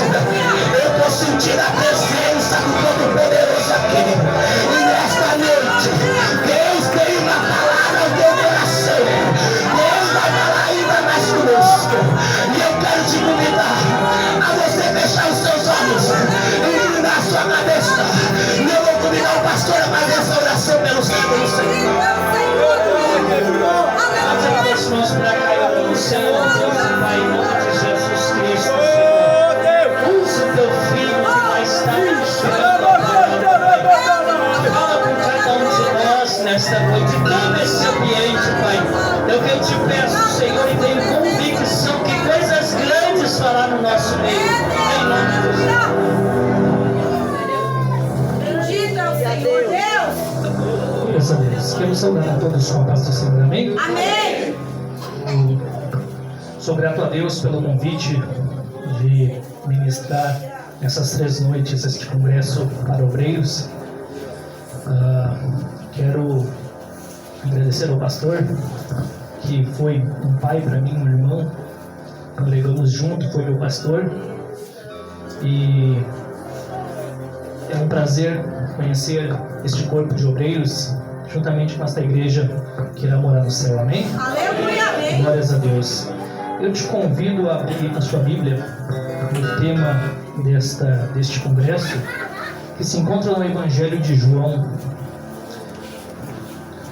Eu estou sentindo a presença do Todo-Poderoso aqui. E nesta noite, Deus tem uma palavra ao teu coração. Deus vai falar ainda mais conosco. E eu quero te convidar a você fechar os seus olhos e inclinar a sua cabeça. E eu vou convidar o pastor a fazer essa oração pelo servo do Senhor. As mãos para cá e pelo Senhor, Deus e Pai, em nome de Jesus Cristo, Senhor. Usa o teu filho que vai estar fala com cada um de nós nesta noite, todo esse ambiente, Pai. Eu que te peço, Senhor, e tenho convicção que coisas grandes fará no nosso meio. Em nome de Jesus. Bendito é o Senhor Deus. Graças a Deus. Quero saudar a todos com a paz do Senhor. Amém? Amém. Sou grato a Deus pelo convite de ministrar essas 3 noites este congresso para obreiros. Quero agradecer ao pastor, que foi um pai para mim, um irmão. Congregamos junto, foi meu pastor. E é um prazer conhecer este corpo de obreiros, juntamente com esta igreja que irá morar no céu. Amém? Aleluia, amém. Glórias a Deus. Eu te convido a abrir a sua Bíblia no tema deste congresso, que se encontra no Evangelho de João,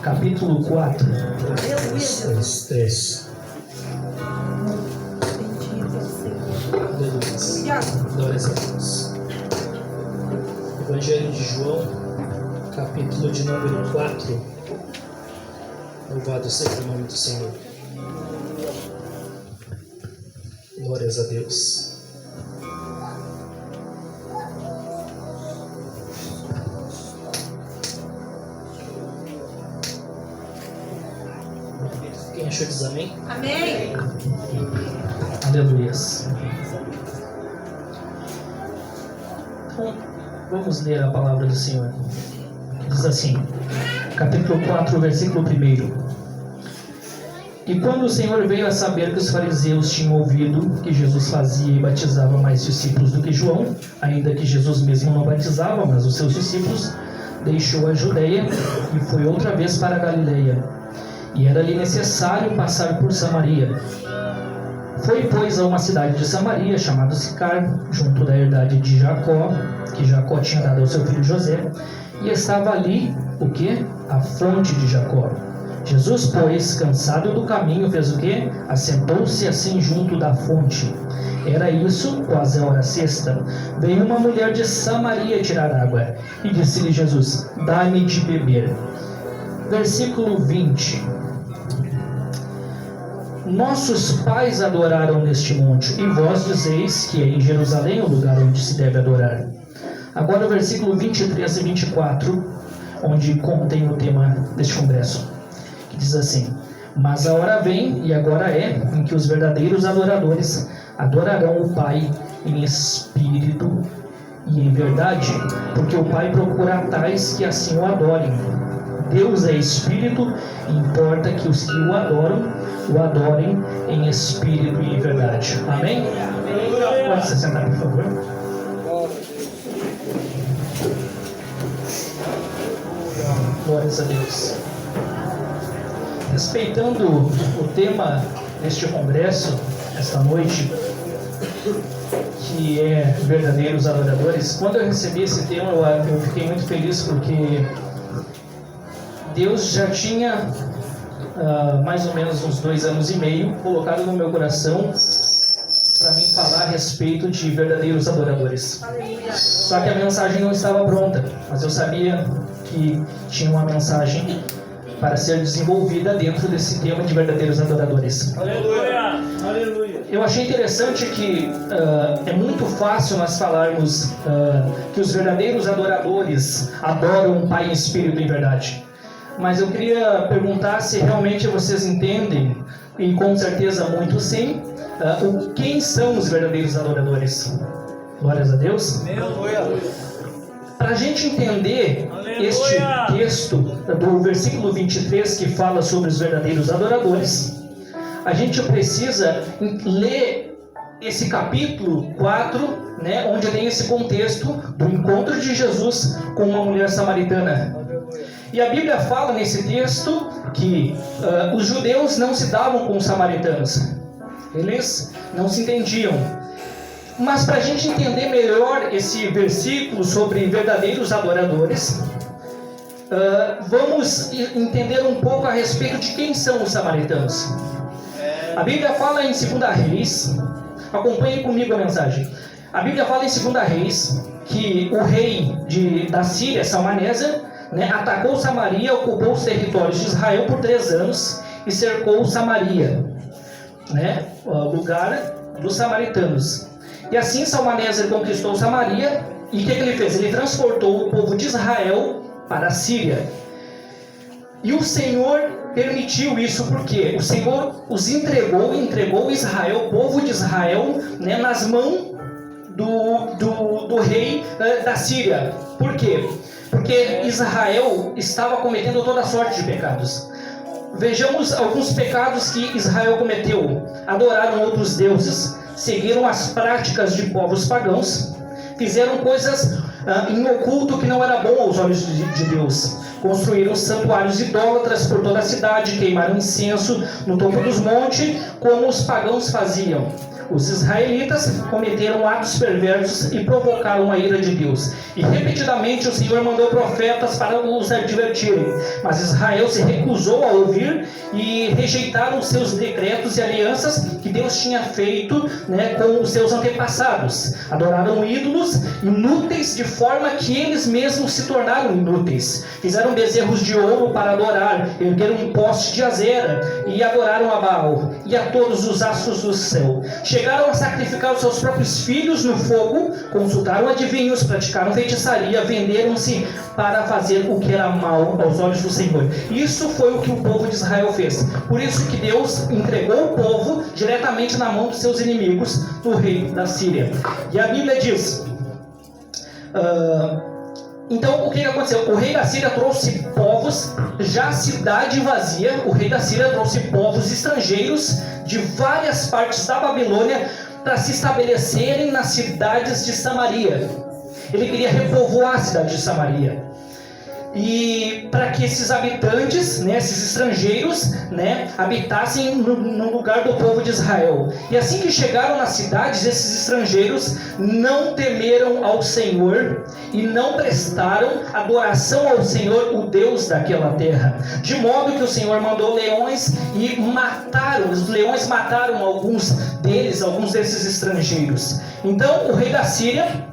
capítulo 4. Aleluia. 3. Aleluia. Glórias a Deus. Evangelho de João, capítulo de número 4. Louvado seja o nome do Senhor. Glórias a Deus. Quem achou diz amém? Amém. Aleluias. Então, vamos ler a palavra do Senhor. Diz assim, capítulo 4, versículo 1. E quando o Senhor veio a saber que os fariseus tinham ouvido que Jesus fazia e batizava mais discípulos do que João, ainda que Jesus mesmo não batizava, mas os seus discípulos, deixou a Judeia e foi outra vez para a Galileia. E era-lhe necessário passar por Samaria. Foi, pois, a uma cidade de Samaria, chamada Sicar, junto da herdade de Jacó, que Jacó tinha dado ao seu filho José, e estava ali, o quê? A fonte de Jacó. Jesus, pois, cansado do caminho, fez o quê? Assentou-se assim junto da fonte. Era isso, quase a hora sexta. Veio uma mulher de Samaria tirar água, e disse-lhe Jesus, dá-me de beber. Versículo 20. Nossos pais adoraram neste monte, e vós dizeis que é em Jerusalém o lugar onde se deve adorar. Agora o versículo 23 e 24, onde contém o tema deste congresso, que diz assim, mas a hora vem, e agora é, em que os verdadeiros adoradores adorarão o Pai em espírito e em verdade, porque o Pai procura tais que assim o adorem. Deus é espírito, e importa que os que o adorem em espírito e em verdade. Amém? Pode se sentar, por favor. Glórias a Deus. Respeitando o tema deste congresso, esta noite, que é verdadeiros adoradores, quando eu recebi esse tema, eu fiquei muito feliz, porque Deus já tinha mais ou menos uns 2 anos e meio colocado no meu coração para mim falar a respeito de verdadeiros adoradores. Só que a mensagem não estava pronta, mas eu sabia que tinha uma mensagem para ser desenvolvida dentro desse tema de verdadeiros adoradores. Aleluia! Aleluia! Eu achei interessante que é muito fácil nós falarmos que os verdadeiros adoradores adoram o Pai em espírito e em verdade. Mas eu queria perguntar se realmente vocês entendem, e com certeza muito sim, quem são os verdadeiros adoradores. Glórias a Deus. Para a gente entender este texto do versículo 23 que fala sobre os verdadeiros adoradores, a gente precisa ler esse capítulo 4, né, onde tem esse contexto do encontro de Jesus com uma mulher samaritana. E a Bíblia fala nesse texto que os judeus não se davam com os samaritanos, eles não se entendiam. Mas para a gente entender melhor esse versículo sobre verdadeiros adoradores, vamos entender um pouco a respeito de quem são os samaritanos. A Bíblia fala em 2 Reis, acompanhe comigo a mensagem. A Bíblia fala em 2 Reis que o rei da Síria, Salmaneser, né, atacou Samaria, ocupou os territórios de Israel por 3 anos e cercou Samaria, né, o lugar dos samaritanos. E assim Salmaneser conquistou Samaria, e o que ele fez? Ele transportou o povo de Israel para a Síria. E o Senhor permitiu isso porque o Senhor os entregou Israel, o povo de Israel, né, nas mãos do rei da Síria. Por quê? Porque Israel estava cometendo toda sorte de pecados. Vejamos alguns pecados que Israel cometeu. Adoraram outros deuses, seguiram as práticas de povos pagãos, fizeram coisas em oculto que não era bom aos olhos de Deus. Construíram santuários idólatras por toda a cidade, queimaram incenso no topo dos montes, como os pagãos faziam. Os israelitas cometeram atos perversos e provocaram a ira de Deus. E repetidamente o Senhor mandou profetas para os advertirem. Mas Israel se recusou a ouvir e rejeitaram os seus decretos e alianças que Deus tinha feito, né, com os seus antepassados. Adoraram ídolos inúteis de forma que eles mesmos se tornaram inúteis. Fizeram bezerros de ouro para adorar, ergueram um poste de Azera e adoraram a Baal e a todos os astros do céu. Chegaram a sacrificar os seus próprios filhos no fogo, consultaram adivinhos, praticaram feitiçaria, venderam-se para fazer o que era mal aos olhos do Senhor. Isso foi o que o povo de Israel fez. Por isso que Deus entregou o povo diretamente na mão dos seus inimigos, do rei da Síria. E a Bíblia diz... Então, o que aconteceu? O rei da Síria trouxe povos, já a cidade vazia, o rei da Síria trouxe povos estrangeiros de várias partes da Babilônia para se estabelecerem nas cidades de Samaria. Ele queria repovoar a cidade de Samaria. E para que esses habitantes, né, esses estrangeiros, né, habitassem no lugar do povo de Israel. E assim que chegaram nas cidades, esses estrangeiros não temeram ao Senhor e não prestaram adoração ao Senhor, o Deus daquela terra. De modo que o Senhor mandou leões e mataram, os leões mataram alguns desses estrangeiros. Então o rei da Síria...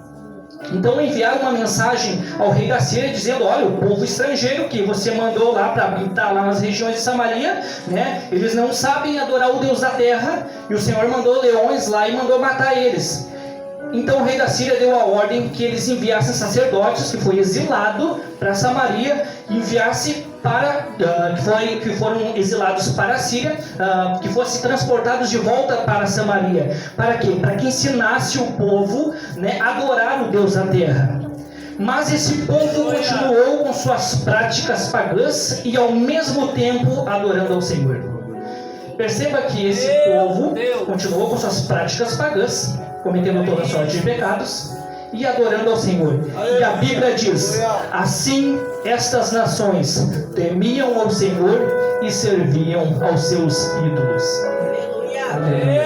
Então enviaram uma mensagem ao rei da Síria dizendo: olha, o povo estrangeiro que você mandou lá para habitar lá nas regiões de Samaria, né, eles não sabem adorar o Deus da terra, e o Senhor mandou leões lá e mandou matar eles. Então o rei da Síria deu a ordem que eles enviassem sacerdotes, que foi exilado para Samaria, enviasse para que foram exilados para a Síria, que fossem transportados de volta para Samaria. Para quê? Para que ensinasse o povo, né, a adorar o Deus da terra. Mas esse povo continuou com suas práticas pagãs e ao mesmo tempo adorando ao Senhor. Perceba que esse povo continuou com suas práticas pagãs, cometendo toda sorte de pecados e adorando ao Senhor. E a Bíblia diz: assim estas nações temiam ao Senhor e serviam aos seus ídolos. Aleluia.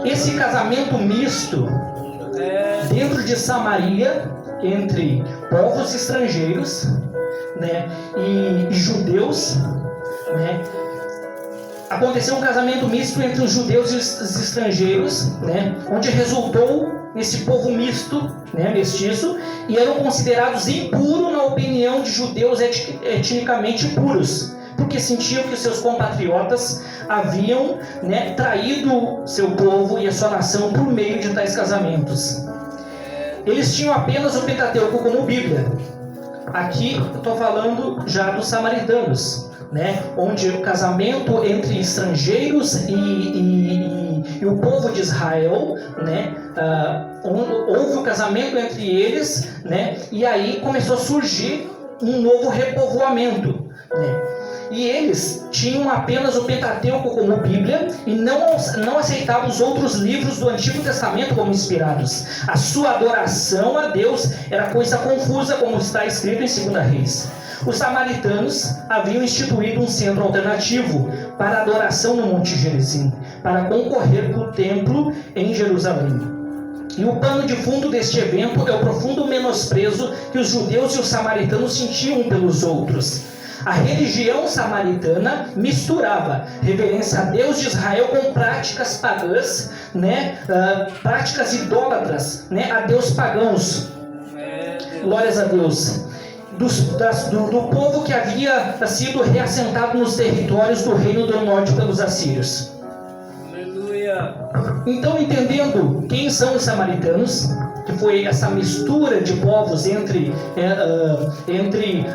Esse casamento misto dentro de Samaria, entre povos estrangeiros, né, e judeus, né, aconteceu um casamento misto entre os judeus e os estrangeiros, né, onde resultou nesse povo misto, né, mestiço, e eram considerados impuros na opinião de judeus etnicamente puros, porque sentiam que os seus compatriotas haviam, né, traído seu povo e a sua nação por meio de tais casamentos. Eles tinham apenas o Pentateuco como Bíblia. Aqui eu estou falando já dos samaritanos, né, onde o casamento entre estrangeiros e o povo de Israel, né, houve um casamento entre eles, né, e aí começou a surgir um novo repovoamento, né. E eles tinham apenas o Pentateuco como Bíblia e não aceitavam os outros livros do Antigo Testamento como inspirados. A sua adoração a Deus era coisa confusa, como está escrito em 2 Reis. Os samaritanos haviam instituído um centro alternativo para adoração no Monte Gerizim, para concorrer com o templo em Jerusalém. E o pano de fundo deste evento é o profundo menosprezo que os judeus e os samaritanos sentiam um pelos outros. A religião samaritana misturava reverência a Deus de Israel com práticas pagãs, práticas idólatras, a Deus pagãos. Glórias a Deus. Do povo que havia sido reassentado nos territórios do reino do norte pelos assírios. Aleluia. Então, entendendo quem são os samaritanos, que foi essa mistura de povos entre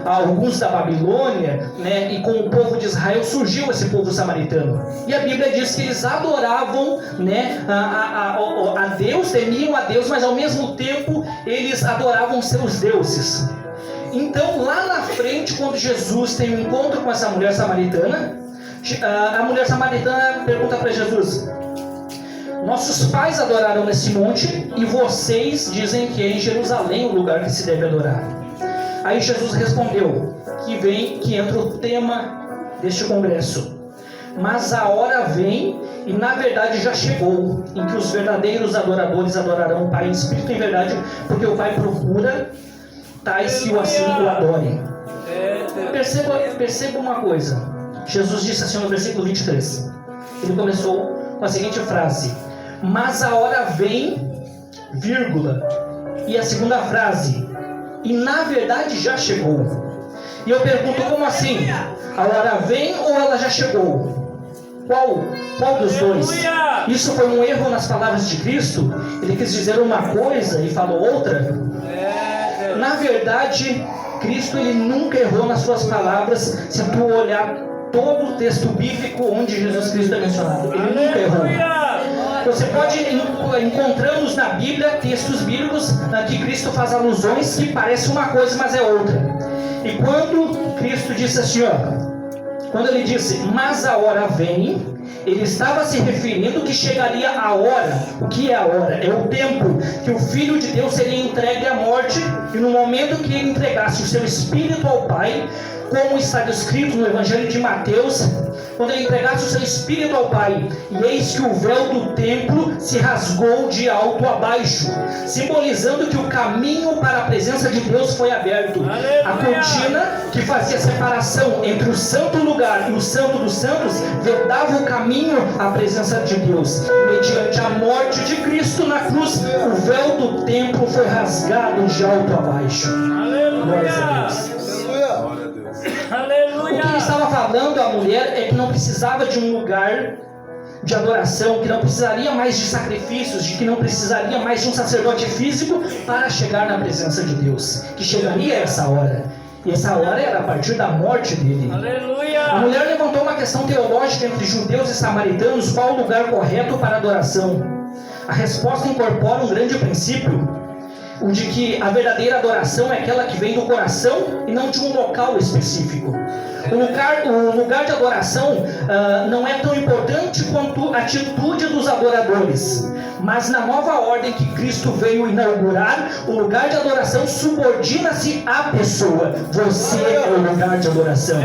alguns da Babilônia, e com o povo de Israel, surgiu esse povo samaritano. E a Bíblia diz que eles adoravam a Deus, temiam a Deus, mas ao mesmo tempo eles adoravam seus deuses. Então, lá na frente, quando Jesus tem um encontro com essa mulher samaritana, a mulher samaritana pergunta para Jesus: nossos pais adoraram nesse monte e vocês dizem que é em Jerusalém o lugar que se deve adorar. Aí Jesus respondeu que entra o tema deste congresso: mas a hora vem, e na verdade já chegou, em que os verdadeiros adoradores adorarão o Pai em espírito e em verdade, porque o Pai procura tais que assim o adorem. Perceba uma coisa. Jesus disse assim no versículo 23. Ele começou com a seguinte frase: mas a hora vem, vírgula, e a segunda frase: e na verdade já chegou. E eu pergunto, como assim? A hora vem ou ela já chegou? Qual dos dois? Isso foi um erro nas palavras de Cristo? Ele quis dizer uma coisa e falou outra? Na verdade, Cristo ele nunca errou nas suas palavras. Se tu olhar todo o texto bíblico onde Jesus Cristo é mencionado, ele nunca errou. Você pode encontramos na Bíblia textos bíblicos que Cristo faz alusões que parece uma coisa, mas é outra. E quando Cristo disse assim, quando ele disse, mas a hora vem, ele estava se referindo que chegaria a hora. O que é a hora? É o tempo que o Filho de Deus seria entregue à morte, e no momento que ele entregasse o seu Espírito ao Pai, como está descrito no Evangelho de Mateus, quando ele entregasse o seu Espírito ao Pai, e eis que o véu do templo se rasgou de alto a baixo, simbolizando que o caminho para a presença de Deus foi aberto. Aleluia! A cortina que fazia separação entre o santo lugar e o santo dos santos vedava o caminho à presença de Deus. Mediante a morte de Cristo na cruz, o véu do templo foi rasgado de alto a baixo. Glória a Deus. Aleluia. O que ele estava falando à mulher é que não precisava de um lugar de adoração, que não precisaria mais de sacrifícios, de que não precisaria mais de um sacerdote físico para chegar na presença de Deus, que chegaria essa hora. E essa hora era a partir da morte dele. Aleluia. A mulher levantou uma questão teológica entre judeus e samaritanos: qual o lugar correto para adoração? A resposta incorpora um grande princípio, o de que a verdadeira adoração é aquela que vem do coração e não de um local específico. O lugar de adoração não é tão importante quanto a atitude dos adoradores. Mas na nova ordem que Cristo veio inaugurar, o lugar de adoração subordina-se à pessoa. Você é o lugar de adoração.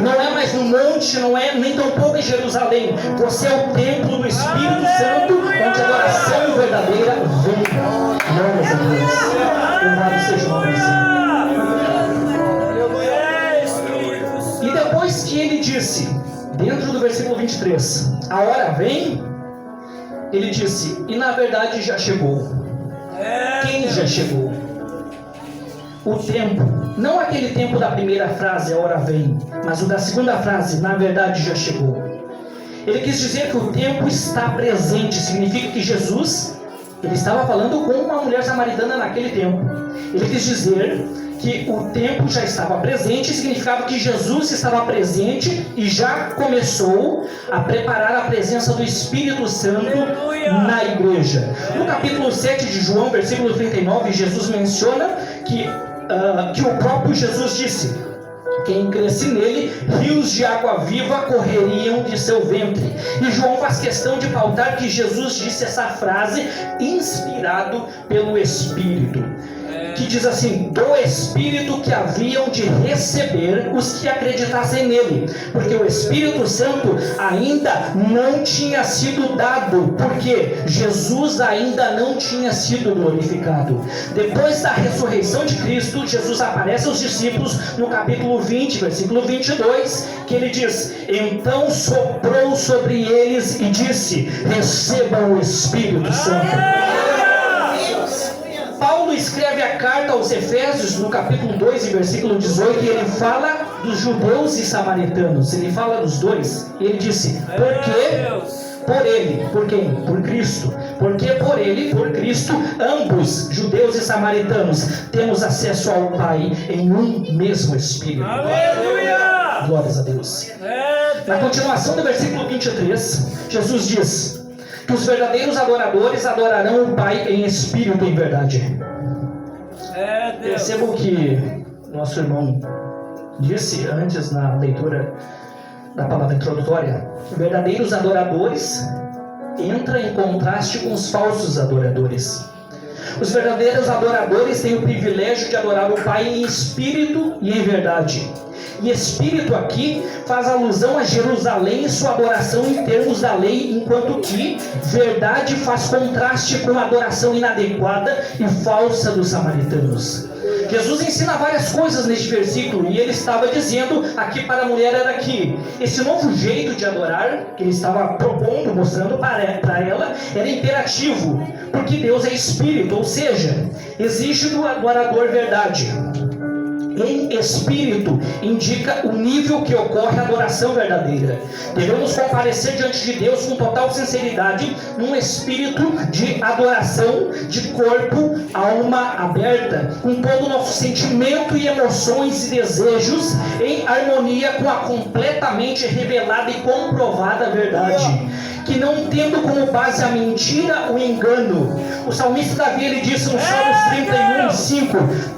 Não é mais no monte, não é nem tão pouco em Jerusalém. Você é o templo do Espírito Santo, onde a adoração verdadeira vem. Glórias a Deus. Louvado seja o nome do Senhor. E depois que ele disse, dentro do versículo 23, a hora vem, ele disse, e na verdade já chegou. Quem já chegou? O tempo, não aquele tempo da primeira frase, a hora vem, mas o da segunda frase, na verdade já chegou. Ele quis dizer que o tempo está presente, significa que Jesus, ele estava falando com uma mulher samaritana naquele tempo. Ele quis dizer que o tempo já estava presente, significava que Jesus estava presente e já começou a preparar a presença do Espírito Santo na igreja. No capítulo 7 de João, versículo 39, Jesus menciona que o próprio Jesus disse: Quem cresce nele, rios de água viva correriam de seu ventre. E João faz questão de pautar que Jesus disse essa frase inspirado pelo Espírito, que diz assim: do Espírito que haviam de receber os que acreditassem nele, porque o Espírito Santo ainda não tinha sido dado, porque Jesus ainda não tinha sido glorificado. Depois da ressurreição de Cristo, Jesus aparece aos discípulos no capítulo 20, versículo 22, que ele diz: então soprou sobre eles e disse: recebam o Espírito Santo. Paulo escreve a carta aos Efésios no capítulo 2 e versículo 18, e ele fala dos judeus e samaritanos, ele fala dos dois, e ele disse: porque por ele, por quem? Por Cristo, porque por ele, por Cristo, ambos, judeus e samaritanos, temos acesso ao Pai em um mesmo Espírito. Aleluia! Glórias a Deus. Na continuação do versículo 23, Jesus diz que os verdadeiros adoradores adorarão o Pai em espírito e em verdade. Percebam que nosso irmão disse antes na leitura da palavra introdutória: verdadeiros adoradores entra em contraste com os falsos adoradores. Os verdadeiros adoradores têm o privilégio de adorar o Pai em espírito e em verdade. E espírito aqui faz alusão a Jerusalém e sua adoração em termos da lei, enquanto que verdade faz contraste com a adoração inadequada e falsa dos samaritanos. Jesus ensina várias coisas neste versículo, e ele estava dizendo aqui para a mulher era que esse novo jeito de adorar que ele estava propondo, mostrando para ela, era imperativo, porque Deus é espírito, ou seja, exige do adorador verdade. Em espírito indica o nível que ocorre a adoração verdadeira. Devemos comparecer diante de Deus com total sinceridade, num espírito de adoração, de corpo, alma aberta, com todo o nosso sentimento e emoções e desejos em harmonia com a completamente revelada e comprovada verdade, que não tendo como base a mentira, o engano. O salmista Davi, ele disse no Salmos 31:5: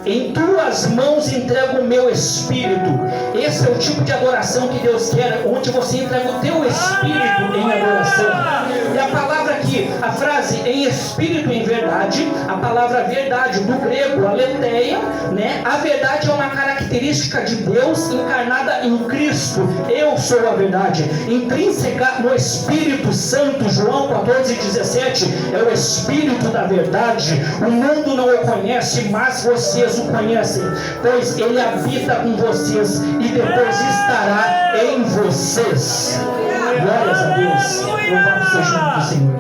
em tuas mãos entrego o meu espírito. Esse é o tipo de adoração que Deus quer, onde você entrega o teu espírito em adoração. E a palavra aqui, a frase em espírito e em verdade, a palavra verdade do grego, aletheia, né? A verdade é uma característica de Deus encarnada em Cristo. Eu sou a verdade, intrínseca no Espírito Santo. João 14:17 é o Espírito da verdade. O mundo não o conhece, mas vocês o conhecem, pois ele habita com vocês e depois estará em vocês. Glórias a Deus. Louvado seja o nome do Senhor.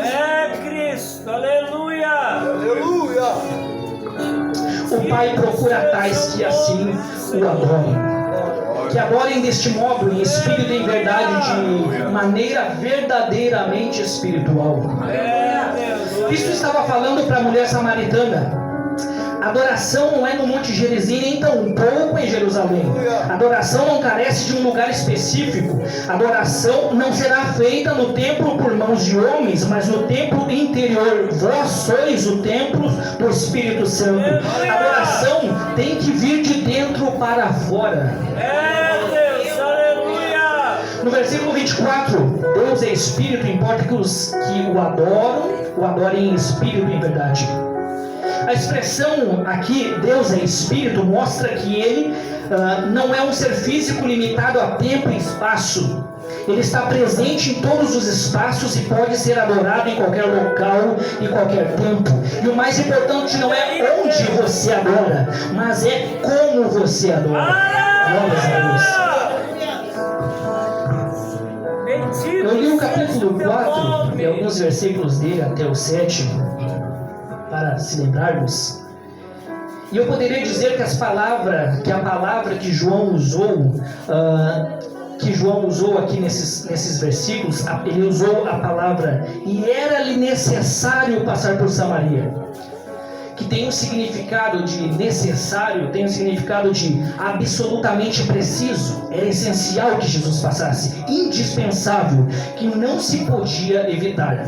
É Cristo, aleluia! Aleluia! O Pai procura tais que assim o adorem, que adorem deste modo, em espírito e em verdade, de maneira verdadeiramente espiritual. Cristo estava falando para a mulher samaritana. Adoração não é no Monte Gerizim, nem tampouco em Jerusalém. Adoração não carece de um lugar específico. Adoração não será feita no templo por mãos de homens, mas no templo interior. Vós sois o templo do Espírito Santo. Adoração tem que vir de dentro para fora. Deus, aleluia! No versículo 24, Deus é Espírito, importa que os que o adorem em espírito e em verdade. A expressão aqui, Deus é Espírito, mostra que Ele não é um ser físico limitado a tempo e espaço. Ele está presente em todos os espaços e pode ser adorado em qualquer local e qualquer tempo. E o mais importante não é onde você adora, mas é como você adora. Glórias a Deus. Eu li o capítulo 4 e alguns versículos dele até o 7, para se lembrarmos, e eu poderia dizer que a palavra que João usou, aqui nesses versículos, ele usou a palavra "e era-lhe necessário passar por Samaria", que tem um significado de necessário, tem um significado de absolutamente preciso. Era essencial que Jesus passasse, indispensável, que não se podia evitar.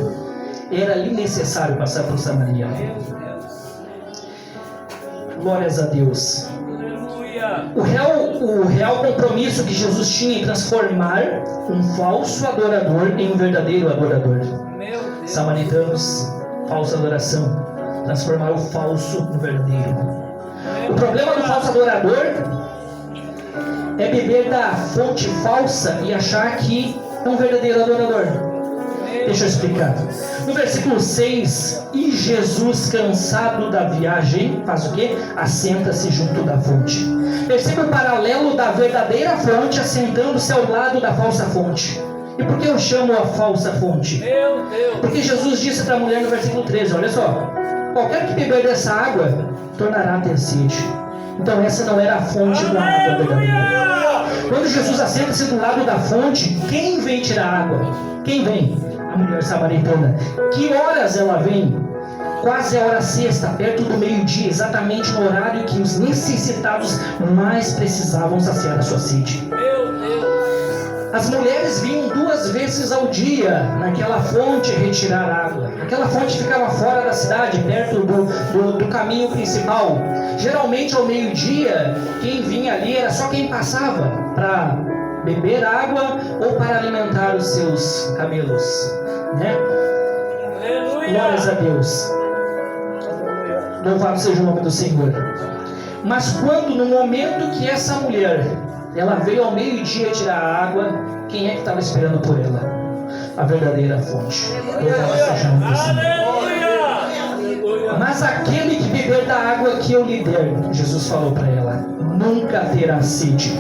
Era-lhe necessário passar por Samaria. Glórias a Deus. Aleluia. O real compromisso que Jesus tinha em transformar um falso adorador em um verdadeiro adorador. Meu Deus. Samaritanos, falsa adoração, transformar o falso no verdadeiro. O problema do falso adorador é beber da fonte falsa e achar que é um verdadeiro adorador. Deixa eu explicar. No versículo 6, e Jesus, cansado da viagem, faz o quê? Assenta-se junto da fonte. Versículo paralelo da verdadeira fonte, assentando-se ao lado da falsa fonte. E por que eu chamo a falsa fonte? Meu Deus. Porque Jesus disse para a mulher no versículo 13, olha só: qualquer que beber dessa água, tornará a ter sede. Então essa não era a fonte da água verdadeira. Aleluia. Quando Jesus assenta-se do lado da fonte, quem vem tirar água? Quem vem? A mulher samaritana. Que horas ela vem? Quase a hora sexta, perto do meio-dia, exatamente no horário que os necessitados mais precisavam saciar a sua sede. Meu Deus. As mulheres vinham 2 vezes ao dia naquela fonte retirar água. Aquela fonte ficava fora da cidade, perto do caminho principal. Geralmente ao meio-dia, quem vinha ali era só quem passava para beber água ou para alimentar os seus camelos, né? Glórias a Deus. Louvado seja o nome do Senhor. Mas quando no momento que essa mulher ela veio ao meio-dia tirar a água, quem é que estava esperando por ela? A verdadeira fonte. Louvado seja o nome do Senhor. Aleluia. Mas aquele que beber da água que eu lhe der, Jesus falou para ela, nunca terá sede.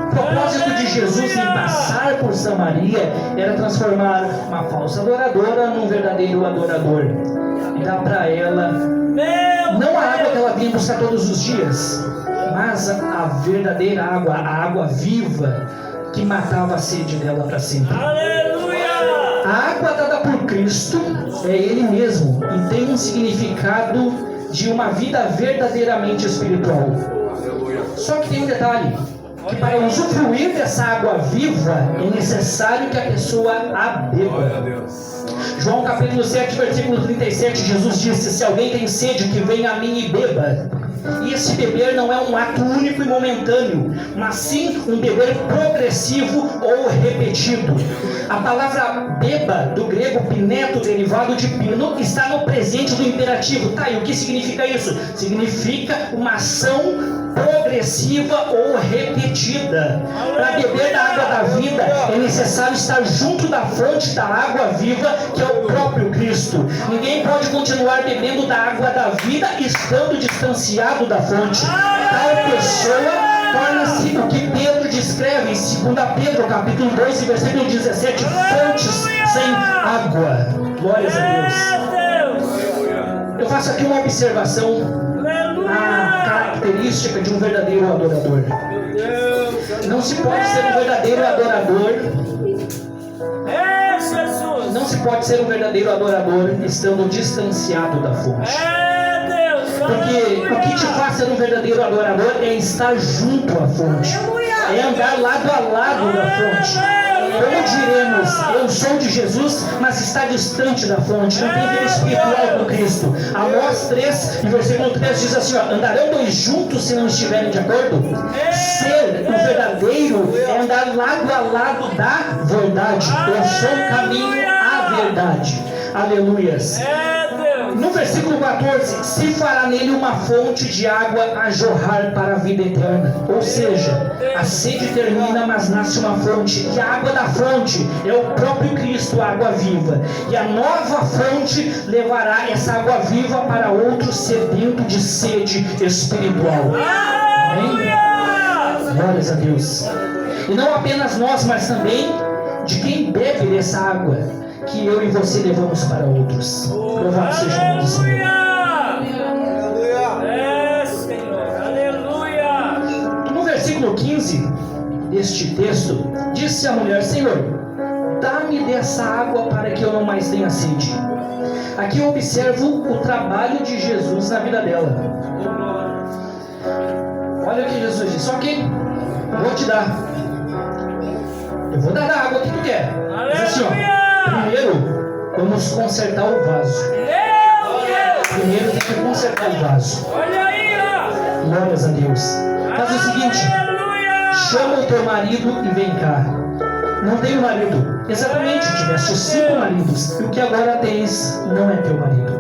O propósito de Jesus em passar por Samaria era transformar uma falsa adoradora num verdadeiro adorador. E dar para ela não a água que ela vinha buscar todos os dias, mas a verdadeira água, a água viva que matava a sede dela para sempre. Aleluia. A água dada por Cristo é Ele mesmo e tem um significado de uma vida verdadeiramente espiritual. Só que tem um detalhe, que para usufruir dessa água viva é necessário que a pessoa a beba. João capítulo 7, versículo 37, Jesus disse: se alguém tem sede, que venha a mim e beba. E esse beber não é um ato único e momentâneo, mas sim um beber progressivo ou repetido. A palavra beba, do grego pineto, derivado de pino, está no presente do imperativo. Tá, e o que significa isso? Significa uma ação progressiva ou repetida. Para beber da água da vida é necessário estar junto da fonte da água viva, que é o próprio Cristo. Ninguém pode continuar bebendo da água da vida estando distanciado da fonte. Tal pessoa torna-se o que Pedro descreve em 2 Pedro capítulo 2, versículo 17, fontes sem água. Glórias a Deus. Eu faço aqui uma observação. A característica de um verdadeiro adorador. Não se pode ser um verdadeiro adorador. Não se pode ser um verdadeiro adorador estando distanciado da fonte. Porque o que te faz ser um verdadeiro adorador é estar junto à fonte. É andar lado a lado da fonte. Como diremos, eu sou de Jesus, mas está distante da fonte, não tem vida espiritual com Cristo. Amós 3, no versículo 3 diz assim, ó, andarão 2 juntos se não estiverem de acordo? Ser o verdadeiro é andar lado a lado da verdade. Eu sou o caminho à verdade. Aleluias. No versículo 14, se fará nele uma fonte de água a jorrar para a vida eterna. Ou seja, a sede termina, mas nasce uma fonte. E a água da fonte é o próprio Cristo, a água viva. E a nova fonte levará essa água viva para outro sedento de sede espiritual. Amém? Glórias a Deus. E não apenas nós, mas também de quem bebe dessa água que eu e você levamos para outros. Louvado seja o nome do Senhor. É, Senhor. Aleluia. No versículo 15 deste texto, disse a mulher: Senhor, dá-me dessa água para que eu não mais tenha sede. Aqui eu observo o trabalho de Jesus na vida dela. Olha o que Jesus disse: ok, vou te dar. Eu vou dar a água que tu quer. Mas assim, ó, primeiro vamos consertar o vaso. Primeiro tem que consertar o vaso. Olha aí, ó. Glórias a Deus. Faz o seguinte: Aleluia. chama o teu marido e vem cá. Não tenho marido. Exatamente, tiveste 5 maridos, e o que agora tens não é teu marido.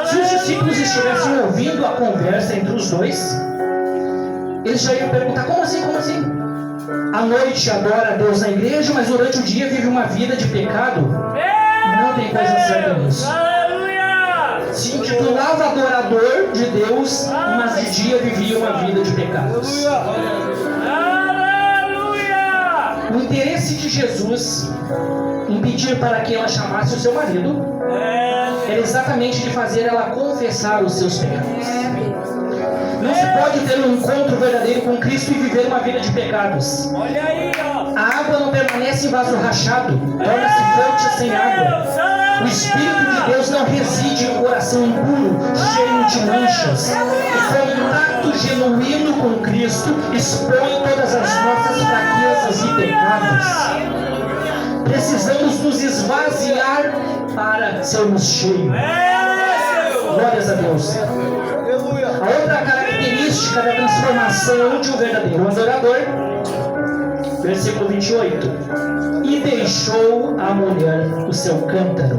Se os discípulos estivessem ouvindo a conversa entre os dois, eles já iam perguntar: como assim, como assim? À noite adora a Deus na igreja, mas durante o dia vive uma vida de pecado. Não tem coisa certa nisso. Aleluia. Se intitulava adorador de Deus, mas de dia vivia uma vida de pecados. O interesse de Jesus em pedir para que ela chamasse o seu marido era exatamente de fazer ela confessar os seus pecados. Não se pode ter um encontro verdadeiro com Cristo e viver uma vida de pecados. Olha aí, ó. A água não permanece em vaso rachado, torna-se fonte sem água. O Espírito de Deus não reside em um coração impuro, cheio de manchas. O contato genuíno com Cristo expõe todas as nossas fraquezas e pecados. Precisamos nos esvaziar para sermos cheios. Glórias a Deus. A outra característica da transformação de um verdadeiro adorador, versículo 28. E deixou a mulher o seu cântaro.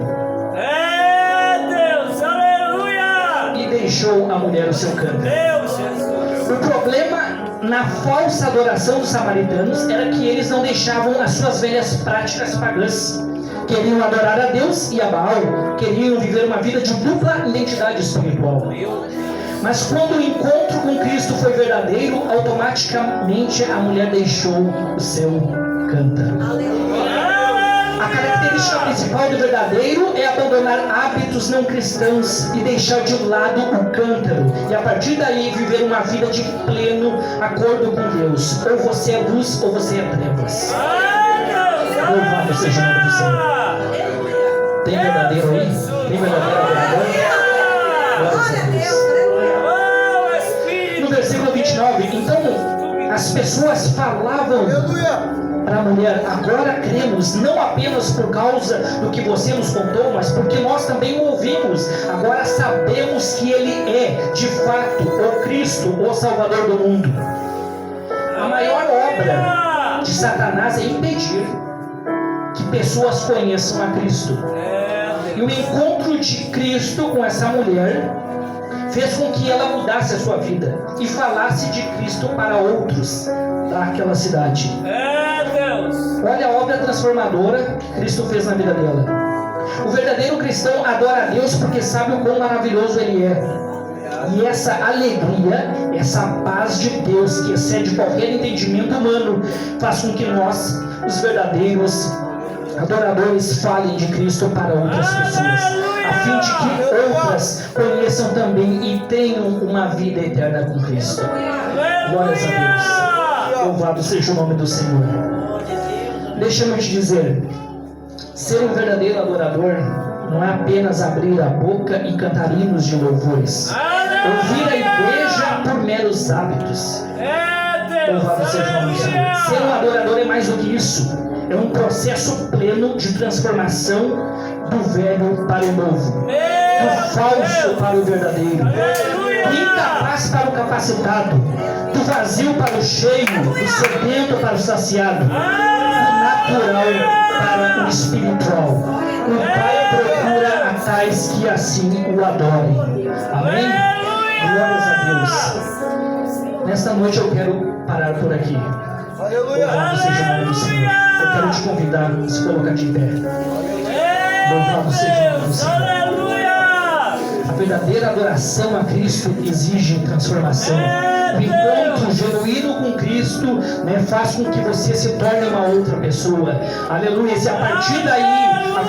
Deus, aleluia. E deixou a mulher o seu cântaro. Deus, Jesus. O problema na falsa adoração dos samaritanos era que eles não deixavam as suas velhas práticas pagãs. Queriam adorar a Deus e a Baal. Queriam viver uma vida de dupla identidade espiritual. Mas quando o encontro com Cristo foi verdadeiro, automaticamente a mulher deixou o seu cântaro. A característica principal do verdadeiro é abandonar hábitos não cristãos e deixar de lado o cântaro. E a partir daí viver uma vida de pleno acordo com Deus. Ou você é luz ou você é trevas. Louvado seja o nome do Senhor. Tem verdadeiro aí? Tem verdadeiro adorador? Glórias a Deus. No versículo 29, então as pessoas falavam para a mulher: agora cremos, não apenas por causa do que você nos contou, mas porque nós também o ouvimos. Agora sabemos que Ele é, de fato, o Cristo, o Salvador do mundo. A maior obra de Satanás é impedir que pessoas conheçam a Cristo. E o encontro de Cristo com essa mulher fez com que ela mudasse a sua vida e falasse de Cristo para outros daquela cidade. Olha a obra transformadora que Cristo fez na vida dela. O verdadeiro cristão adora a Deus porque sabe o quão maravilhoso Ele é. E essa alegria, essa paz de Deus que excede qualquer entendimento humano, faz com que nós, os verdadeiros adoradores, falem de Cristo para outras pessoas, a fim de que outras conheçam também e tenham uma vida eterna com Cristo. Glórias a Deus. Louvado seja o nome do Senhor. Deixa-me te dizer, ser um verdadeiro adorador não é apenas abrir a boca e cantar hinos de louvores, ouvir a igreja por meros hábitos. Louvado seja o nome do Senhor. Ser um adorador é mais do que isso. É um processo pleno de transformação do velho para o novo, do falso para o verdadeiro, do incapaz para o capacitado, do vazio para o cheio, do sedento para o saciado, do natural para o espiritual. O Pai procura a tais que assim o adorem. Amém? Glórias a Deus. Nesta noite eu quero parar por aqui. Louvado seja o nome do Senhor. Eu quero te convidar a se colocar de pé. Louvado seja o nome do Senhor. A verdadeira adoração a Cristo exige transformação. O encontro genuíno com Cristo, faz com que você se torne uma outra pessoa. Aleluia. E a partir daí o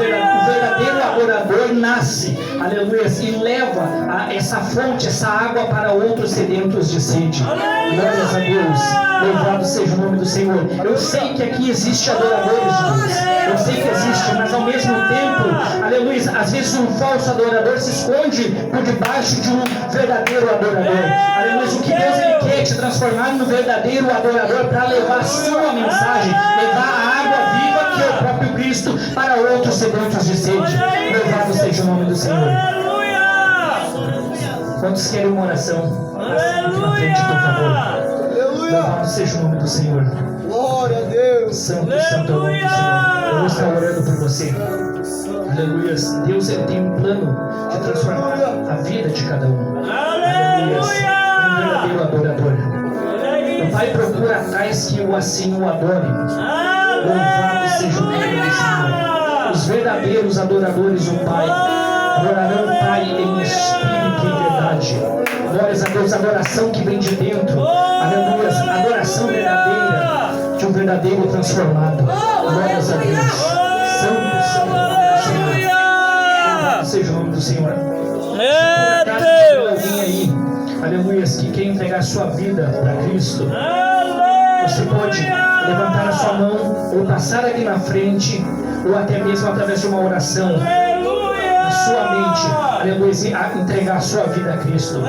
verdadeiro adorador nasce, aleluia, e leva essa fonte, essa água para outros sedentos de sede. Glórias a Deus. Louvado seja o nome do Senhor. Eu sei que aqui existe adoradores de Deus. Eu sei que existe, mas ao mesmo tempo, aleluia, às vezes um falso adorador se esconde por debaixo de um verdadeiro adorador. Aleluia, o que Deus Ele quer te transformar no verdadeiro adorador para levar a sua mensagem, levar a água viva que é o próprio Cristo para outros sedentos de sede. Louvado seja o nome do Senhor. Quantos querem uma oração? aqui na frente, por favor. Aleluia. Louvado seja o nome do Senhor. Glória a Deus. Santo, santo é o nome do Senhor. Eu vou estar orando por você. Aleluia. Deus, ele tem um plano de transformar a vida de cada um. Aleluia. Um verdadeiro adorador. O Pai procura tais que assim o adorem. Louvado seja o nome do Senhor. Os verdadeiros adoradores do Pai adorarão o Pai em espírito e em verdade. Glórias a Deus, adoração que vem de dentro. Aleluia, adoração verdadeira de um verdadeiro transformado. Glórias a Deus. Santo, santo, Senhor. Louvado seja o nome do Senhor. Se por acaso tiver alguém aí, aleluia, que quer entregar sua vida para Cristo, você pode levantar a sua mão ou passar aqui na frente, ou até mesmo através de uma oração na sua mente, aleluia, a entregar a sua vida a Cristo.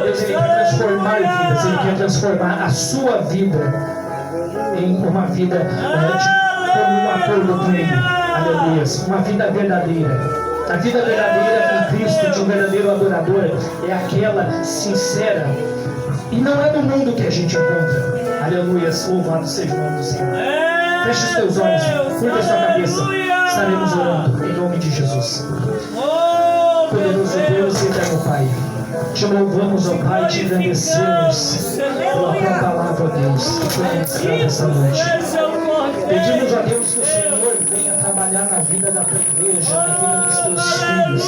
Deus, ele quer transformar vidas, ele quer transformar a sua vida em uma vida como um acordo com ele. Aleluia, uma vida verdadeira. A vida verdadeira com Cristo, de um verdadeiro adorador, é aquela sincera. E não é no mundo que a gente encontra. Aleluia, louvado seja o nome do Senhor. Feche os teus olhos, curva a sua cabeça. Estaremos orando em nome de Jesus. Poderoso Deus e eterno Pai, te louvamos, ó Pai, te engrandecemos pela tua palavra, ó Deus, que foi ministrada essa noite. Pedimos, ó Deus, que o Senhor venha trabalhar na vida da tua igreja, na vida dos teus filhos,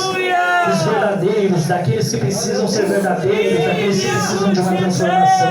dos verdadeiros, daqueles que precisam ser verdadeiros, daqueles que precisam de uma transformação.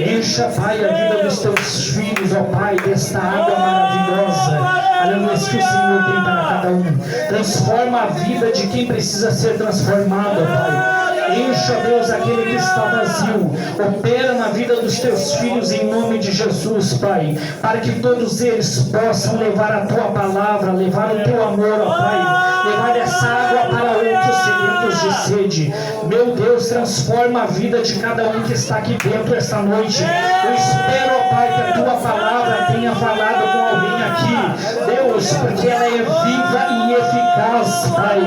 Encha, Pai, a vida dos teus filhos, ó Pai, desta água maravilhosa. Aleluia, que o Senhor tem para cada um. Transforma a vida de quem precisa ser transformado, ó Pai. Encha, Deus, aquele que está vazio. Opera na vida dos teus filhos em nome de Jesus, Pai, para que todos eles possam levar a tua palavra, levar o teu amor, ó Pai, levar essa água para outros sedentos de sede. Meu Deus, transforma a vida de cada um que está aqui dentro esta noite. Eu espero, ó Pai, que a tua palavra tenha falado com alguém aqui, Deus, porque ela é viva e eficaz, Pai.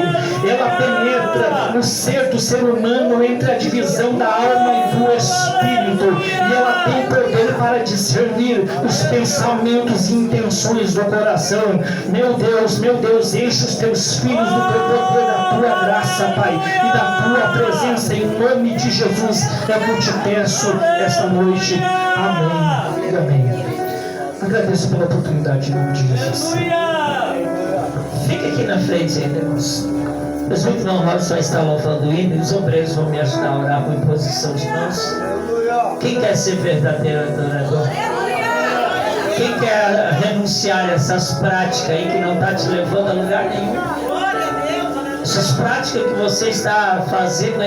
Ela penetra no ser do ser humano, entre a divisão da alma e do espírito, e ela tem poder para discernir os pensamentos e intenções do coração. Meu Deus, enche os teus filhos do teu poder, da tua graça, Pai, e da tua presença, em nome de Jesus. É o que eu te peço esta noite. Amém e amém. Agradeço pela oportunidade, em nome de Jesus. Fica aqui na frente aí, irmãos. Os muito honrosos vai estar louvando o hino e os obreiros vão me ajudar a orar com imposição de mãos. Quem quer ser verdadeiro adorador? Quem quer renunciar a essas práticas aí que não está te levando a lugar nenhum? Essas práticas que você está fazendo aí